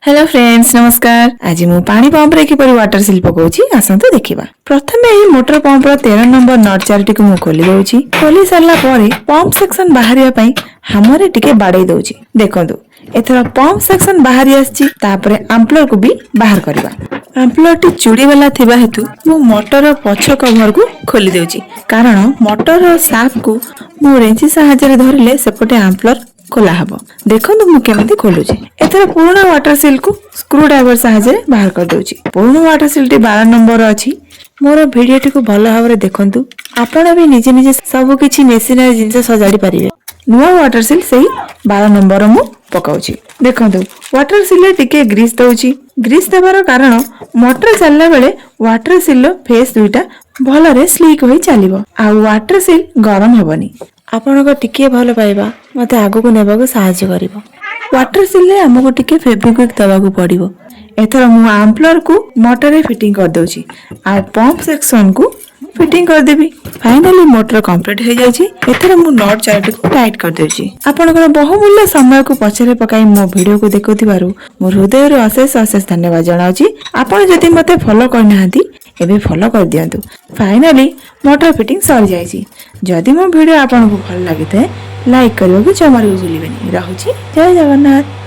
Hello friends नमस्कार। आज मु पानी पंप रे किपरि वाटर सील पकाउची आसंतु देखिबा। प्रथमे एही मोटर पंप रो 13 नंबर नट चारटी को मु खोली दउची। खोली सरला परे पंप सेक्शन बाहरिया पई हमरे टिके बाडै दउची। देखंतु एथरा पंप सेक्शन बाहरी आछि तापरे एम्पलर को भी बाहर करबा। एम्पलर टी चुड़ी वाला थिबा हेतु मु मोटर रो पछ कवर को खोली दउची कारण मोटर रो साफ को मु रेंची सहायता रे धरले सेपटे एम्पलर खोला हबो। देखंतु मु केमति खोलुची। एथरा पुराना वाटर सील को स्क्रू ड्राइवर सहायता रे बाहर कर दउची। पुराना वाटर सील टी 12 नंबर अछि। मोर वीडियो टी को भलो भाबरे देखंतु। आपण भी निजे निजे सब किछि मेशिनरी जिंस सजाडी परिबे। नुवा वाटर सील सही 12 नंबर मु पकाउची। देखंतु वाटर सील टिके ग्रीस दउची। ग्रीस देबार कारण मोटर चलला बेले वाटर सील फेस दुइटा भलो रे स्लिक होई चलिबो आ वाटर सील गरम हेबनी। आपण को टिके भलो पाइबा मते आगु को नेबा को सहायता करिवो। वाटर सील रे हमको टिके फेब्रिक दबा को पड़िबो। एथरा मु एम्पलर को मोटर रे फिटिंग कर दउची आ पंप सेक्शन को फिटिंग कर देबी। फाइनली मोटर कंप्लीट हो जायछि। एथरा मु नट चार्ट को टाइट कर देउची। आपनकर बहुमूल्य समय को पछरे पकाई मो वीडियो को देखुथिबारु मो हृदय रे अशेष अशेष धन्यवाद जणाउची। आपण जति मते फॉलो करनाहंती एबे फॉलो कर दियंतु। फाइनली मोटर फिटिंग सर जायछि। जदि मो वीडियो आपन को भल लागिते लाइक करबो जमारू भूलिबेनी। रहूची जय जगन्नाथ।